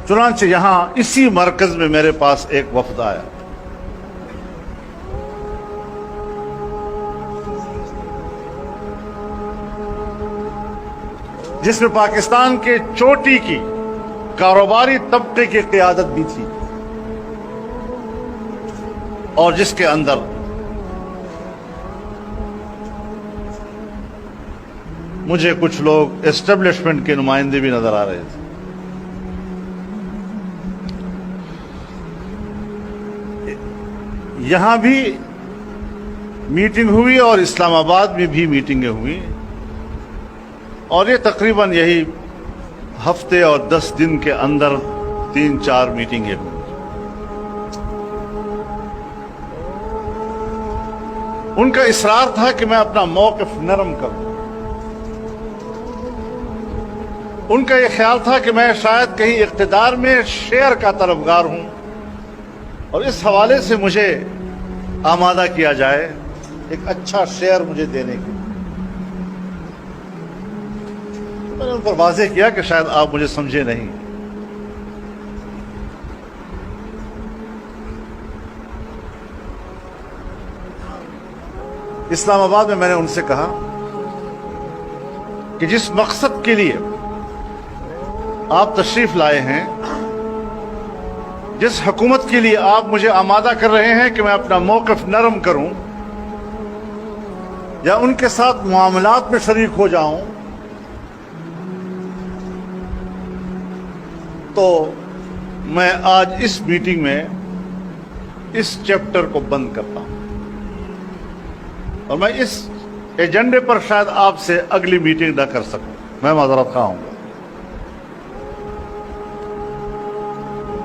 चुनांचे यहां इसी मरकज में मेरे पास एक वफद आया, जिसमें पाकिस्तान के चोटी की कारोबारी तबके की क़ियादत भी थी और जिसके अंदर मुझे कुछ लोग एस्टेब्लिशमेंट के नुमाइंदे भी नजर आ रहे थे। यहां भी मीटिंग हुई और इस्लामाबाद में भी मीटिंगें हुई और ये तकरीबन यही हफ्ते और 10 दिन के अंदर 3-4 मीटिंगें हुई। उनका इसरार था कि मैं अपना मौक़िफ़ नरम करूं। उनका यह ख्याल था कि मैं शायद कहीं इक़्तिदार में शेयर का तलबगार हूं और इस हवाले से मुझे आमादा किया जाए एक अच्छा शेयर मुझे देने की। तो मैंने उन पर वाज़ेह किया कि शायद आप मुझे समझे नहीं। इस्लामाबाद में मैंने उनसे कहा कि जिस मकसद के लिए आप तशरीफ लाए हैं, जिस हुकूमत के लिए आप मुझे आमादा कर रहे हैं कि मैं अपना मौक़िफ़ नरम करूं या उनके साथ मामलात में शरीक हो जाऊं, तो मैं आज इस मीटिंग में इस चैप्टर को बंद करता हूं और मैं इस एजेंडे पर शायद आपसे अगली मीटिंग न कर सकूं। मैं माजरत खा हूं।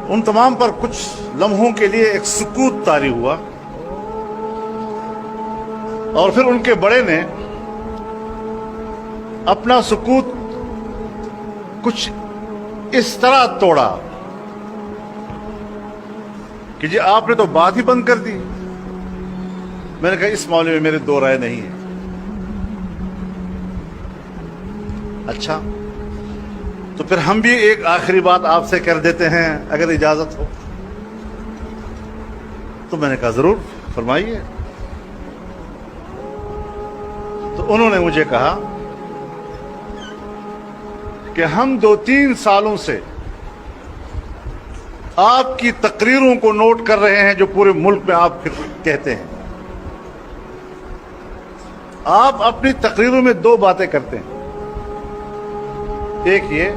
उन तमाम पर कुछ लम्हों के लिए एक सुकूत तारी हुआ और फिर उनके बड़े ने अपना सुकूत कुछ इस तरह तोड़ा कि जी आपने तो बात ही बंद कर दी। मैंने कहा इस मामले में मेरे दो राय नहीं है। अच्छा, तो फिर हम भी एक आखिरी बात आपसे कर देते हैं अगर इजाजत हो। तो मैंने कहा जरूर फरमाइए। तो उन्होंने मुझे कहा कि हम 2-3 सालों से आपकी तकरीरों को नोट कर रहे हैं जो पूरे मुल्क में आप फिर कहते हैं। आप अपनी तकरीरों में 2 बातें करते हैं। एक ये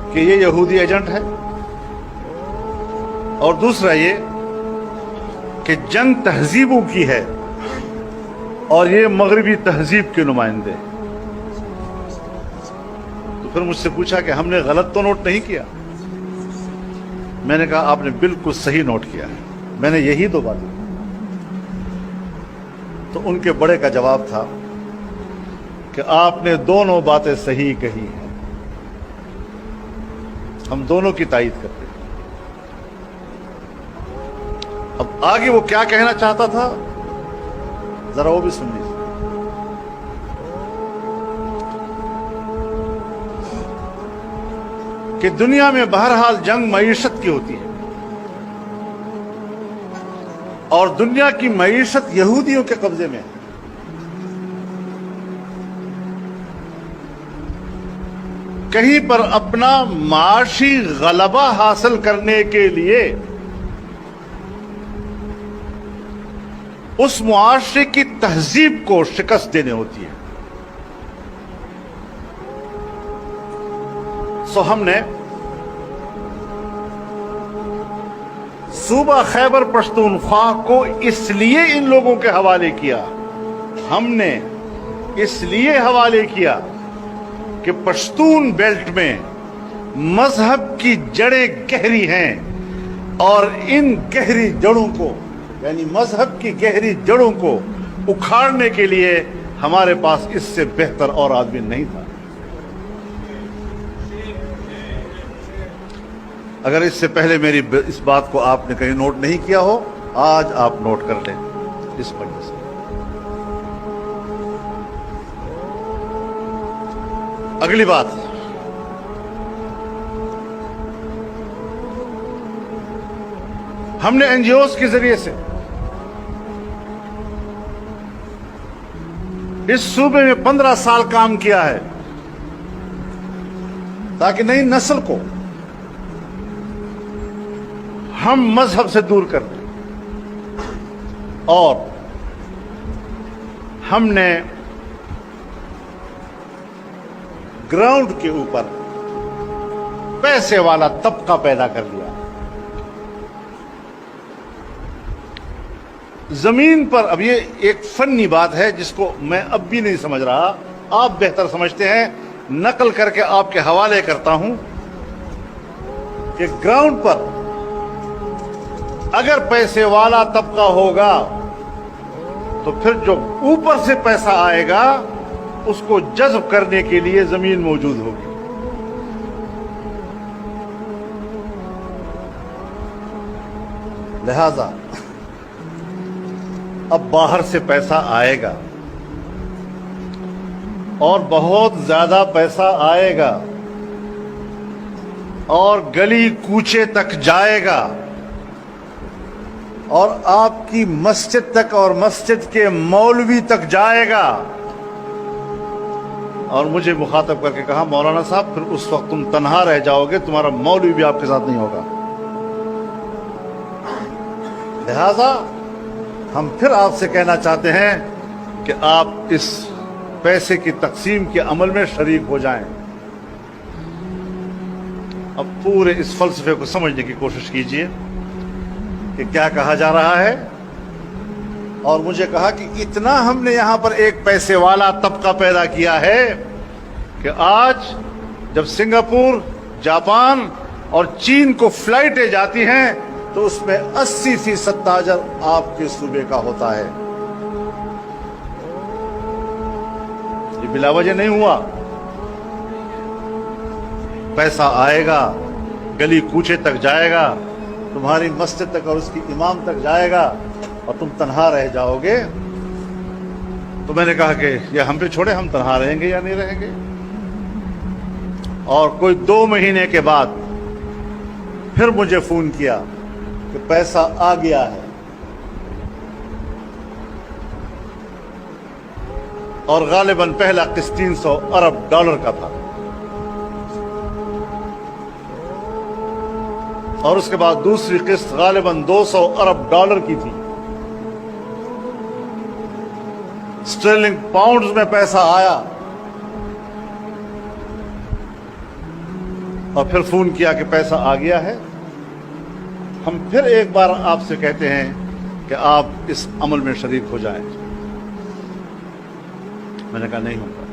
कि ये यहूदी एजेंट है और दूसरा ये कि जंग तहजीबों की है और ये मगरबी तहजीब के नुमाइंदे। तो फिर मुझसे पूछा कि हमने गलत तो नोट नहीं किया। मैंने कहा आपने बिल्कुल सही नोट किया है, मैंने यही 2 बातें। तो उनके बड़े का जवाब था कि आपने दोनों बातें सही कही हैं, हम दोनों की तायीद करते हैं। अब आगे वो क्या कहना चाहता था जरा वो भी सुन लीजिए। कि दुनिया में बहरहाल जंग मईशत की होती है और दुनिया की मईशत यहूदियों के कब्जे में है। कहीं पर अपना माशी गलबा हासिल करने के लिए उस मुआशरे की तहजीब को शिकस्त देने होती है। सो हमने सूबा खैबर पख्तूनख्वा को इसलिए इन लोगों के हवाले किया, हमने इसलिए हवाले किया कि पश्तून बेल्ट में मजहब की जड़ें गहरी हैं और इन गहरी जड़ों को यानी मजहब की गहरी जड़ों को उखाड़ने के लिए हमारे पास इससे बेहतर और आदमी नहीं था। अगर इससे पहले मेरी इस बात को आपने कहीं नोट नहीं किया हो, आज आप नोट कर लें इस वजह से। अगली बात हमने एनजीओज के जरिए से इस सूबे में 15 साल काम किया है ताकि नई नस्ल को हम मजहब से दूर कर दें। और हमने ग्राउंड के ऊपर पैसे वाला तबका पैदा कर लिया। जमीन पर, अब ये एक फनी बात है जिसको मैं अब भी नहीं समझ रहा, आप बेहतर समझते हैं, नकल करके आपके हवाले करता हूं कि ग्राउंड पर अगर पैसे वाला तबका होगा तो फिर जो ऊपर से पैसा आएगा उसको जज्ब करने के लिए जमीन मौजूद होगी। लिहाजा अब बाहर से पैसा आएगा और बहुत ज्यादा पैसा आएगा और गली कूचे तक जाएगा और आपकी मस्जिद तक और मस्जिद के मौलवी तक जाएगा। और मुझे मुखातब करके कहा, मौलाना साहब फिर उस वक्त तुम तन्हा रह जाओगे, तुम्हारा मौलवी भी आपके साथ नहीं होगा। लिहाजा हम फिर आपसे कहना चाहते हैं कि आप इस पैसे की तकसीम के अमल में शरीक हो जाएं। अब पूरे इस फलसफे को समझने की कोशिश कीजिए कि क्या कहा जा रहा है। और मुझे कहा कि इतना हमने यहां पर एक पैसे वाला तबका पैदा किया है कि आज जब सिंगापुर, जापान और चीन को फ्लाइटें जाती हैं तो उसमें 80% ताजर आपके सूबे का होता है। ये बिला वजह नहीं हुआ। पैसा आएगा, गली कूचे तक जाएगा, तुम्हारी मस्जिद तक और उसकी इमाम तक जाएगा और तुम तन्हा रह जाओगे। तो मैंने कहा कि ये हम पे छोड़े, हम तन्हा रहेंगे या नहीं रहेंगे। और कोई 2 महीने के बाद फिर मुझे फोन किया कि पैसा आ गया है और गालिबन पहला किस्त 300 अरब डॉलर का था और उसके बाद दूसरी किस्त गालिबन 200 अरब डॉलर की थी। स्टर्लिंग पाउंड्स में पैसा आया और फिर फोन किया कि पैसा आ गया है। हम फिर एक बार आपसे कहते हैं कि आप इस अमल में शरीक हो जाएं। मैंने कहा नहीं होगा।